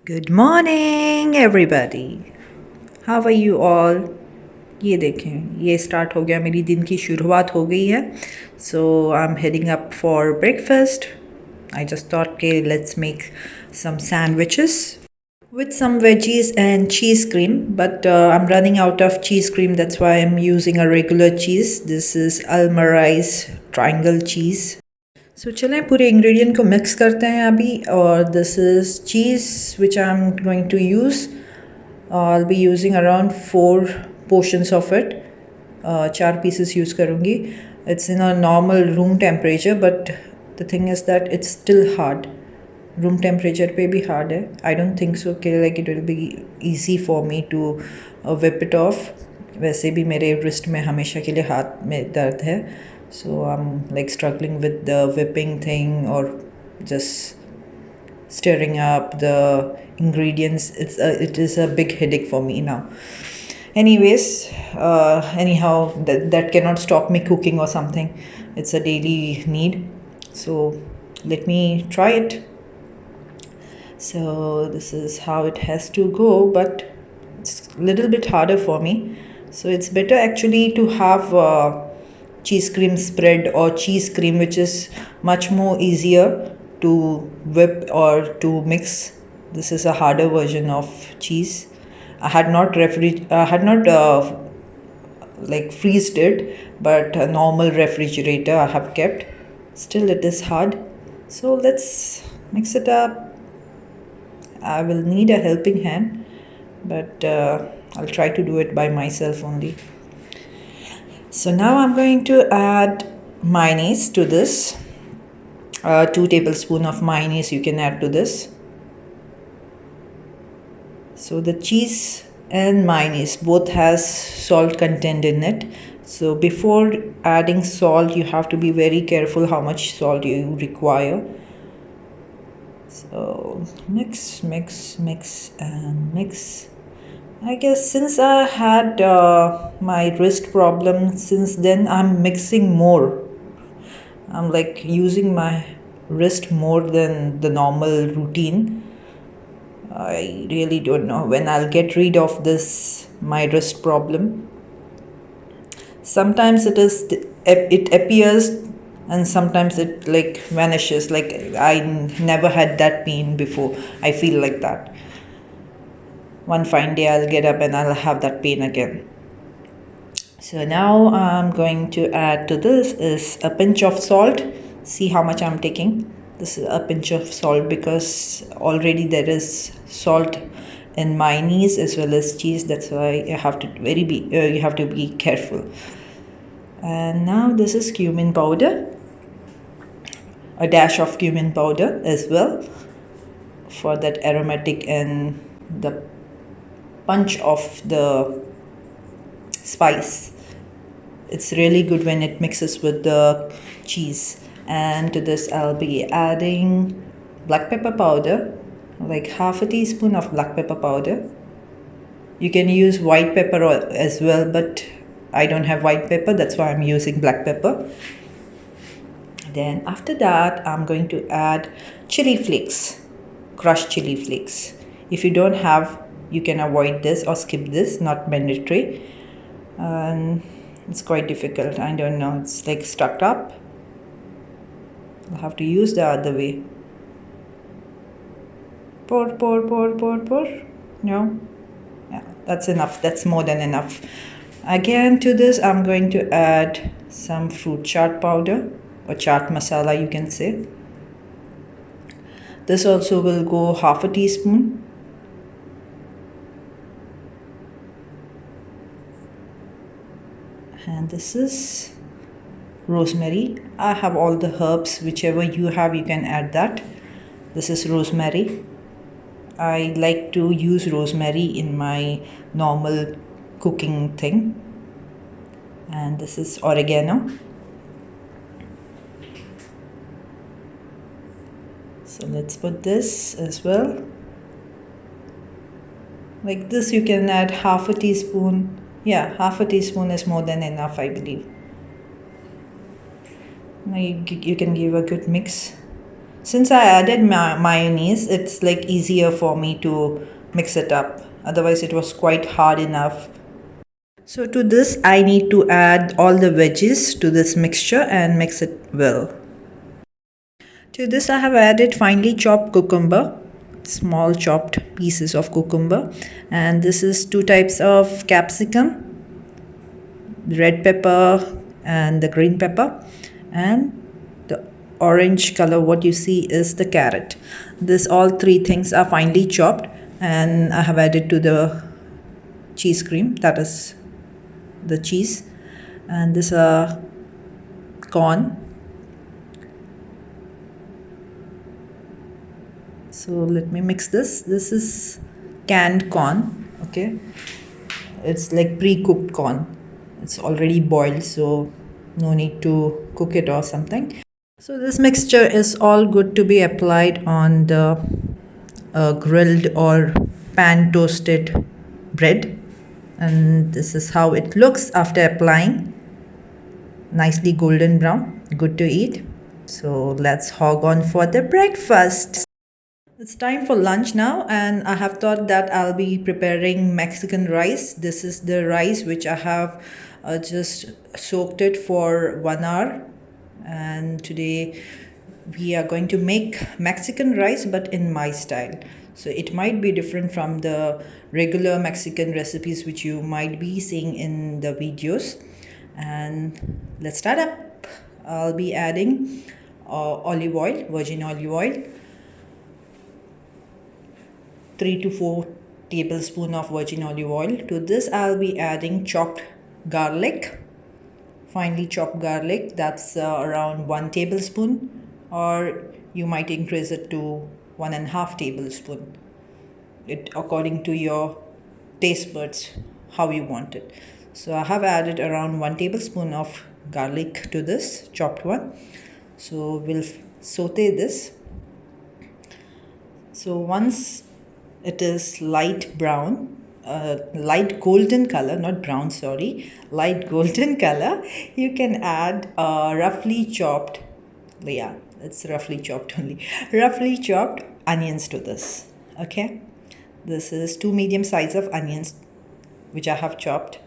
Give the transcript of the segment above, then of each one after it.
Good morning everybody. How are you all? ये देखें, ये स्टार्ट हो गया, मेरी दिन की शुरुआत हो गई है. So I'm heading up for breakfast. I just thought, okay, let's make some sandwiches with some veggies and cheese cream, but I'm running out of cheese cream. That's why I'm using a regular cheese. This is Almarais triangle cheese. So चलें पूरे ingredient को mix करते हैं अभी. और this is चीज़ which I am going to use. I'll be using around 4 portions of it. 4 pieces use करूँगी. It's in a normal room temperature, but the thing is that it's still hard. Room temperature पे भी hard है. I don't think so कि like it will be easy for me to whip it off. वैसे भी मेरे wrist में हमेशा के लिए हाथ में दर्द है. So I'm like struggling with the whipping thing or just stirring up the ingredients. It is a big headache for me now. Anyways, anyhow, that cannot stop me cooking or something. It's a daily need. So let me try it. So this is how it has to go, but it's a little bit harder for me. So it's better actually to have cheese cream spread or cheese cream, which is much more easier to whip or to mix. This is a harder version of cheese. I had not like freezed it, but a normal refrigerator I have kept. Still it is hard. So let's mix it up. I will need a helping hand, but I'll try to do it by myself only. So now I'm going to add mayonnaise to this. 2 tablespoons of mayonnaise you can add to this. So the cheese and mayonnaise both has salt content in it. So before adding salt, you have to be very careful how much salt you require. So mix, mix, mix, and mix. I guess since I had my wrist problem, since then I'm mixing more. I'm like using my wrist more than the normal routine. I really don't know when I'll get rid of this my wrist problem. Sometimes it appears and sometimes it like vanishes. Like I never had that pain before. I feel like that. One fine day I'll get up and I'll have that pain again. So now I'm going to add to this is a pinch of salt. See how much I'm taking. This is a pinch of salt because already there is salt in mayonnaise as well as cheese. That's why you have to be careful. And now this is cumin powder. A dash of cumin powder as well for that aromatic and the punch of the spice. It's really good when it mixes with the cheese. And to this I'll be adding black pepper powder, like half a teaspoon of black pepper powder. You can use white pepper as well, but I don't have white pepper, that's why I'm using black pepper. Then after that I'm going to add chili flakes, crushed chili flakes. If you don't have, you can avoid this or skip this, not mandatory. And it's quite difficult, I don't know, it's like stuck up. I'll have to use the other way. Pour. No? Yeah, that's enough. That's more than enough. Again, to this, I'm going to add some fruit chaat powder or chaat masala, you can say. This also will go half a teaspoon. And this is rosemary. I have all the herbs, whichever you have, you can add that. This is rosemary. I like to use rosemary in my normal cooking thing. And this is oregano. So let's put this as well. Like this, you can add half a teaspoon. Yeah, half a teaspoon is more than enough, I believe. Now you can give a good mix. Since I added mayonnaise, it's like easier for me to mix it up. Otherwise, it was quite hard enough. So to this, I need to add all the veggies to this mixture and mix it well. To this, I have added finely chopped cucumber, small chopped pieces of cucumber, and this is two types of capsicum, red pepper and the green pepper, and the orange color what you see is the carrot. This all three things are finely chopped, and I have added to the cheese cream, that is the cheese, and this corn. So let me mix this. This is canned corn, okay? It's like pre-cooked corn. It's already boiled, so no need to cook it or something. So this mixture is all good to be applied on the grilled or pan toasted bread, and this is how it looks after applying. Nicely golden brown, good to eat. So let's hog on for the breakfast. It's time for lunch now, and I have thought that I'll be preparing Mexican rice. This is the rice which I have just soaked it for 1 hour, and today we are going to make Mexican rice but in my style. So it might be different from the regular Mexican recipes which you might be seeing in the videos. And let's start up. I'll be adding olive oil, virgin olive oil, 3 to 4 tablespoons of virgin olive oil. To this I'll be adding chopped garlic, finely chopped garlic, that's around 1 tablespoon, or you might increase it to 1.5 tablespoon, it according to your taste buds how you want it. So I have added around 1 tablespoon of garlic to this chopped one. So we'll saute this. So once it is light brown, light golden color, not brown, sorry, light golden color, you can add roughly chopped, yeah, it's roughly chopped only, roughly chopped onions to this. Okay, this is 2 medium size of onions which I have chopped,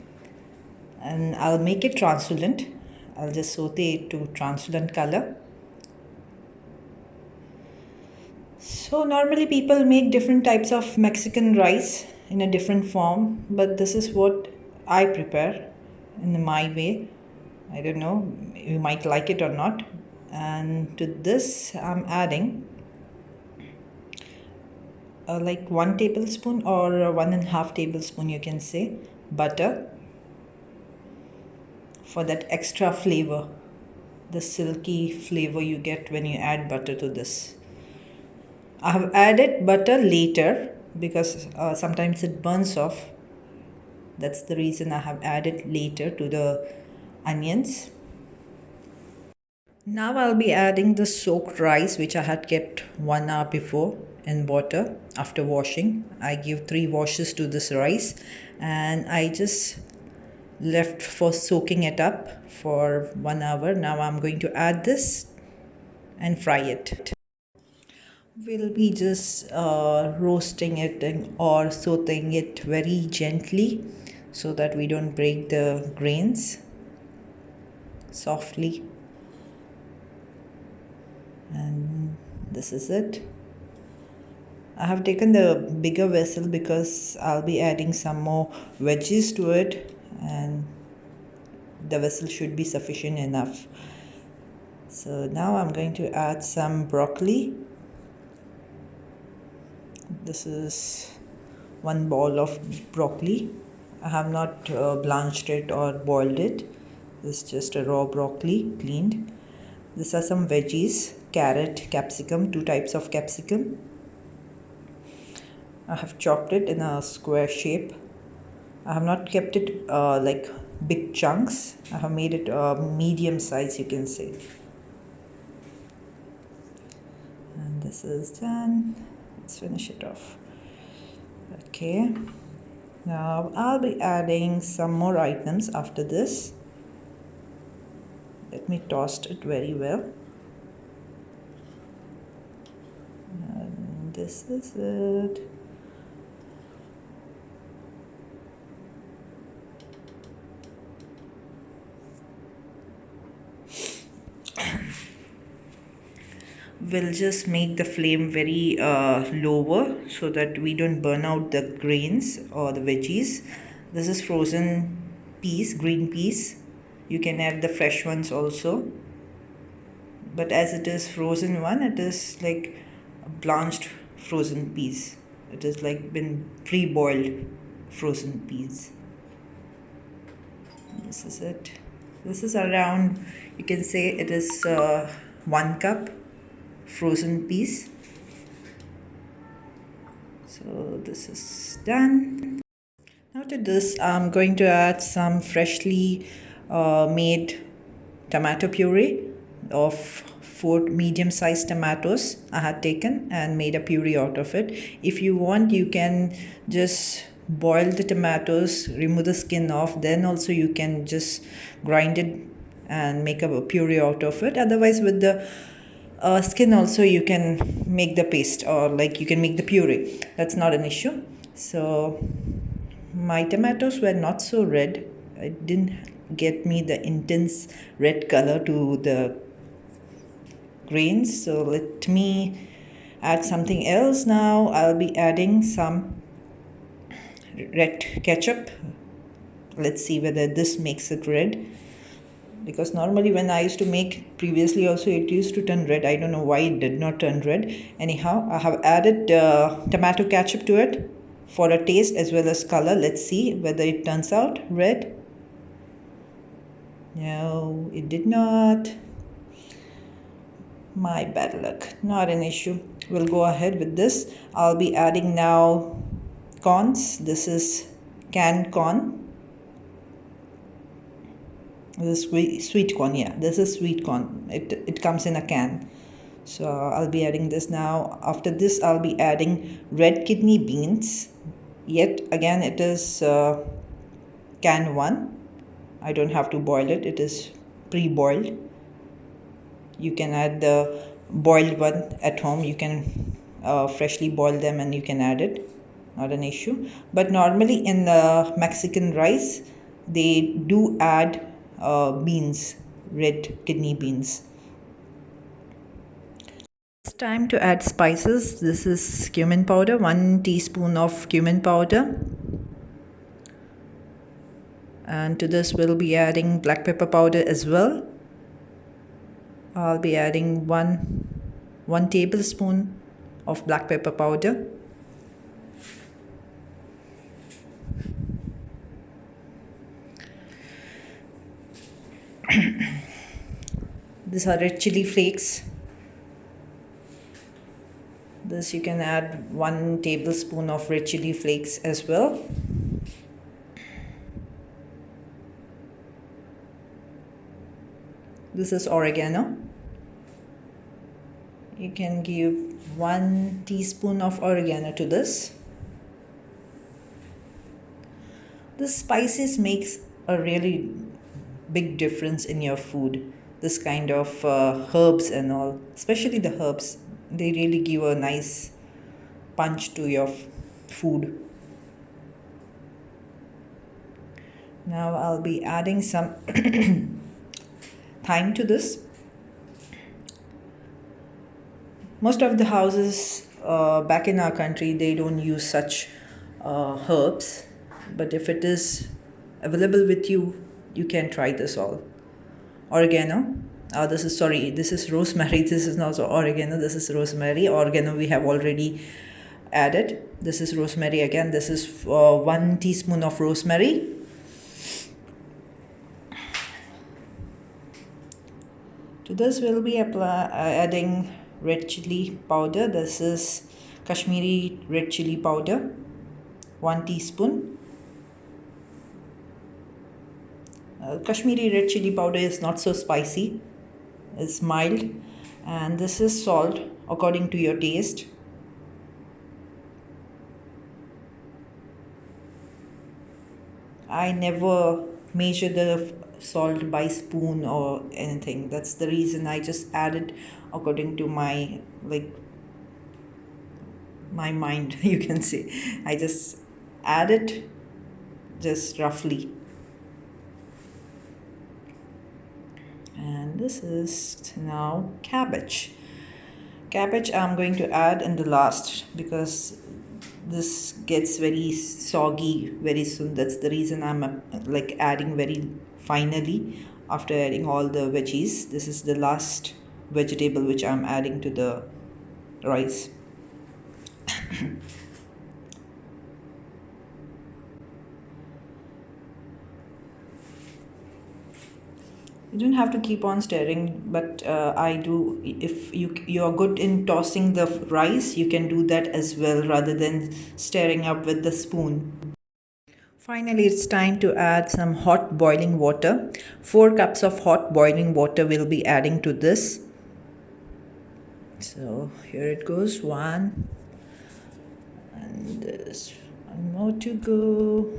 and I'll make it translucent. I'll just saute it to translucent color. So normally people make different types of Mexican rice in a different form, but this is what I prepare in my way. I don't know, you might like it or not. And to this I'm adding like 1 tablespoon or 1.5 tablespoon, you can say, butter for that extra flavor, the silky flavor you get when you add butter to this. I have added butter later because sometimes it burns off. That's the reason I have added later to the onions. Now I'll be adding the soaked rice which I had kept 1 hour before in water after washing. I give 3 washes to this rice, and I just left for soaking it up for 1 hour. Now I'm going to add this and fry it. We'll be just roasting it or sauteing it very gently so that we don't break the grains, softly. And this is it. I have taken the bigger vessel because I'll be adding some more veggies to it, and the vessel should be sufficient enough. So now I'm going to add some broccoli. This is 1 bowl of broccoli. I have not blanched it or boiled it. This is just a raw broccoli, cleaned. These are some veggies, carrot, capsicum, 2 types of capsicum. I have chopped it in a square shape. I have not kept it like big chunks. I have made it medium size, you can say. And this is done. Let's finish it off. Okay, now I'll be adding some more items after this. Let me toast it very well. This is it. We'll just make the flame very lower so that we don't burn out the grains or the veggies. This is frozen peas, green peas. You can add the fresh ones also, but as it is frozen one, it is like blanched frozen peas. It is like been pre-boiled frozen peas. This is it. This is around, you can say it is 1 cup frozen peas. So this is done. Now to this, I'm going to add some freshly made tomato puree of 4 medium-sized tomatoes I had taken and made a puree out of it. If you want, you can just boil the tomatoes, remove the skin off, then also you can just grind it and make a puree out of it. Otherwise, with the skin also you can make the paste, or like you can make the puree. That's not an issue. So my tomatoes were not so red. It didn't get me the intense red color to the grains. So let me add something else now. I'll be adding some red ketchup. Let's see whether this makes it red, because normally when I used to make previously also, it used to turn red. I don't know why it did not turn red. Anyhow, I have added tomato ketchup to it for a taste as well as color. Let's see whether it turns out red. No, it did not. My bad luck. Not an issue. We'll go ahead with this. I'll be adding now corns. This is canned corn. This is sweet corn. Yeah, this is sweet corn. It comes in a can. So I'll be adding this now. After this, I'll be adding red kidney beans. Yet again, it is can one. I don't have to boil it. It is pre-boiled. You can add the boiled one at home. You can freshly boil them and you can add it. Not an issue. But normally in the Mexican rice, they do add beans, red kidney beans. It's time to add spices. This is cumin powder, 1 teaspoon of cumin powder. And to this we'll be adding black pepper powder as well. I'll be adding one tablespoon of black pepper powder. These are red chili flakes. This you can add 1 tablespoon of red chili flakes as well. This is oregano. You can give 1 teaspoon of oregano to this. The spices makes a really big difference in your food. This kind of herbs and all, especially the herbs, they really give a nice punch to your food. Now I'll be adding some thyme to this. Most of the houses back in our country, they don't use such herbs, but if it is available with you, you can try this all. Oregano. This is rosemary. This is not oregano. This is rosemary. Oregano we have already added. This is rosemary again. This is 1 teaspoon of rosemary. To this we'll be adding red chili powder. This is Kashmiri red chili powder, 1 teaspoon. Kashmiri red chili powder is not so spicy, it's mild. And this is salt according to your taste. I never measure the salt by spoon or anything. That's the reason I just added according to my my mind, you can say. I just add it just roughly. And this is now cabbage. Cabbage I'm going to add in the last because this gets very soggy very soon. That's the reason I'm like adding very finally after adding all the veggies. This is the last vegetable which I'm adding to the rice. You don't have to keep on stirring, but I do. If you are good in tossing the rice, you can do that as well rather than stirring up with the spoon. Finally, it's time to add some hot boiling water. 4 cups of hot boiling water we'll be adding to this. So here it goes, 1, and there's 1 more to go.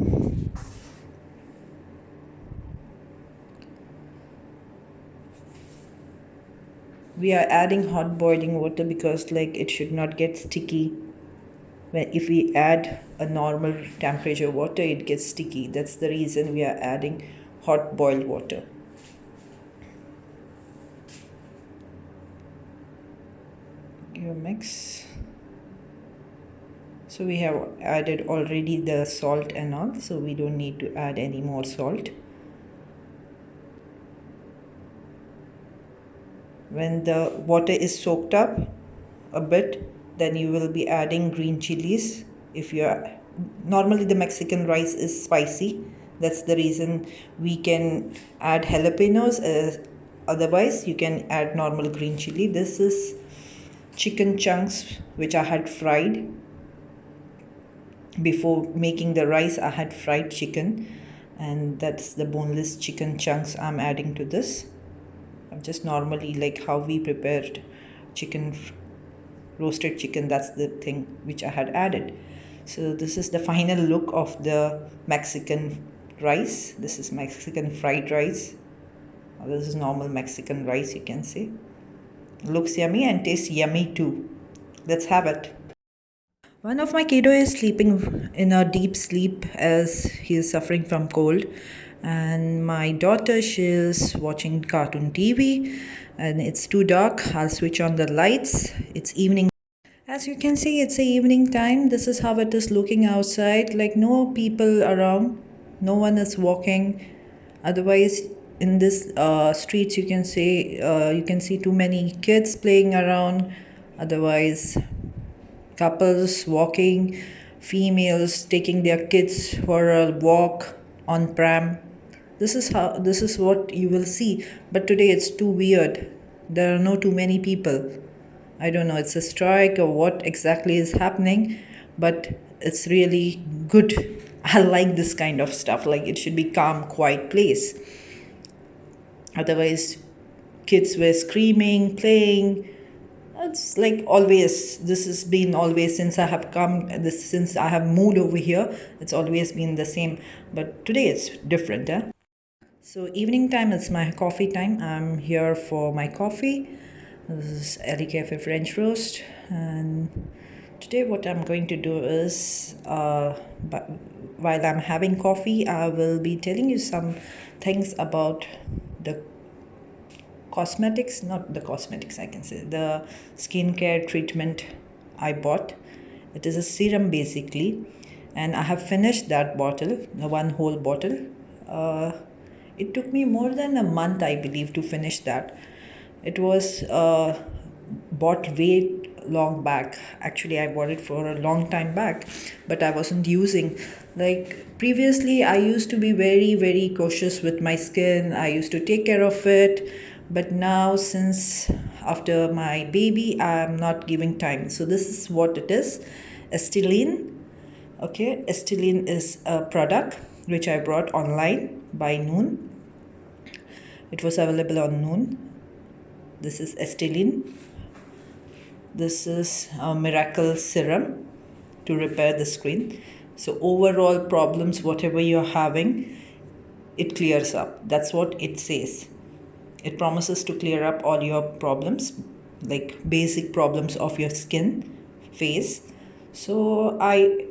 We are adding hot boiling water because like it should not get sticky. If we add a normal temperature water, it gets sticky. That's the reason we are adding hot boiled water. You mix. So we have added already the salt and all, so we don't need to add any more salt. When the water is soaked up a bit, then you will be adding green chilies. If you are normally the Mexican rice is spicy, that's the reason we can add jalapenos. Otherwise you can add normal green chili. This is chicken chunks which I had fried before making the rice. I had fried chicken, and that's the boneless chicken chunks I'm adding to this. I'm just normally like how we prepared chicken, roasted chicken, that's the thing which I had added. So this is the final look of the Mexican rice. This is Mexican fried rice. This is normal Mexican rice, you can say. Looks yummy and tastes yummy too. Let's have it. One of my kiddo is sleeping in a deep sleep as he is suffering from cold, and my daughter, she is watching cartoon TV, and it's too dark. I'll switch on the lights. It's evening. As you can see, it's a evening time. This is how it is looking outside. Like no people around, no one is walking. Otherwise, in this streets, you can see too many kids playing around. Otherwise, couples walking, females taking their kids for a walk on pram. This is what you will see. But today it's too weird. There are no too many people. I don't know, it's a strike or what exactly is happening, but it's really good. I like this kind of stuff. Like it should be calm, quiet place. Otherwise, kids were screaming, playing. It's like always. This has been always since I have since I have moved over here. It's always been the same. But today it's different. So evening time, it's my coffee time. I'm here for my coffee. This is Ellie Cafe French Roast, and today what I'm going to do is, while I'm having coffee, I will be telling you some things about the cosmetics, not the cosmetics, I can say, the skincare treatment I bought. It is a serum basically, and I have finished that bottle, the one whole bottle. It took me more than a month, I believe, to finish that. It was bought way long back. Actually, I bought it for a long time back, but I wasn't using. Like previously, I used to be very, very cautious with my skin. I used to take care of it. But now, since after my baby, I'm not giving time. So this is what it is. Esteline. Okay, Esteline is a product which I brought online by Noon. It was available on Noon. This is Esteline. This is a miracle serum to repair the skin. So overall problems, whatever you're having, it clears up. That's what it says. It promises to clear up all your problems, like basic problems of your skin, face. So I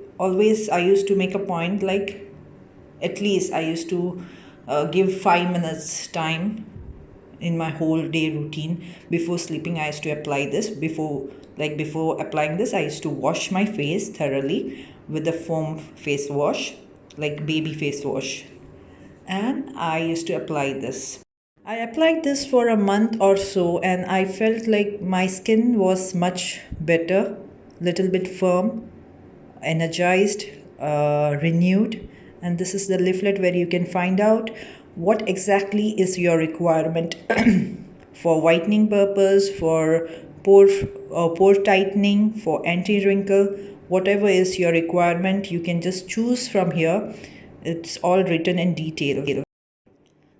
used to make a point, like at least I used to give 5 minutes time in my whole day routine before sleeping. I used to apply this. Before applying this, I used to wash my face thoroughly with the foam face wash, like baby face wash, and I used to apply this. I applied this for a month or so, and I felt like my skin was much better, little bit firm, energized, renewed. And this is the leaflet where you can find out what exactly is your requirement for whitening purpose, for pore tightening, for anti-wrinkle, whatever is your requirement, you can just choose from here. It's all written in detail.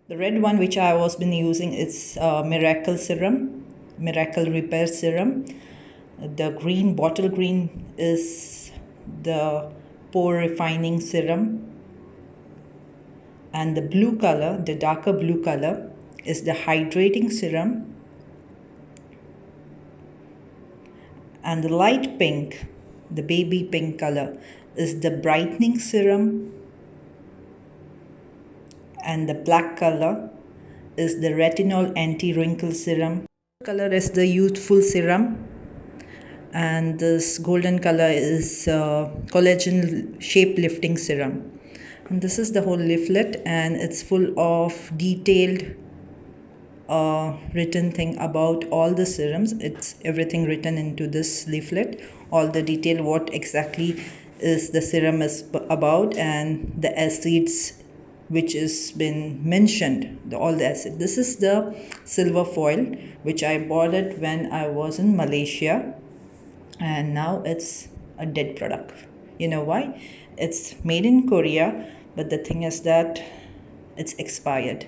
The red one which I was been using is Miracle Serum, Miracle Repair Serum. The green, bottle green, is the Pore Refining Serum. And the blue color, the darker blue color, is the Hydrating Serum. And the light pink, the baby pink color, is the Brightening Serum. And the black color is the Retinol Anti-Wrinkle Serum. Color is the Youthful Serum. And this golden color is Collagen Shape Lifting Serum. And this is the whole leaflet, and it's full of detailed written thing about all the serums. It's everything written into this leaflet, all the detail what exactly is the serum is about, and the acids which has been mentioned, all the acid. This is the silver foil which I bought it when I was in Malaysia, and now it's a dead product. You know why? It's made in Korea, but the thing is that it's expired.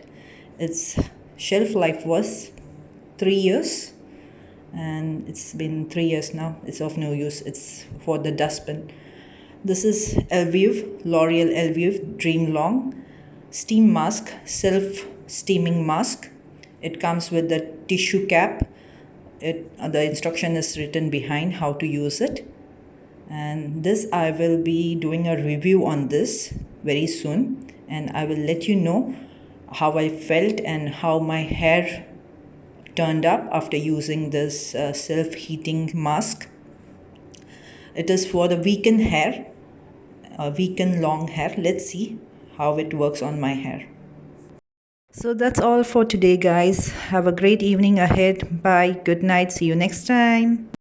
Its shelf life was 3 years, and it's been 3 years now. It's of no use. It's for the dustbin. This is Elvive, L'Oreal Elvive Dream Long Steam Mask, Self Steaming Mask. It comes with the tissue cap. The instruction is written behind how to use it. And this, I will be doing a review on this very soon, and I will let you know how I felt and how my hair turned up after using this self-heating mask. It is for the weekend hair, weekend long hair. Let's see how it works on my hair. So that's all for today, guys. Have a great evening ahead. Bye. Good night. See you next time.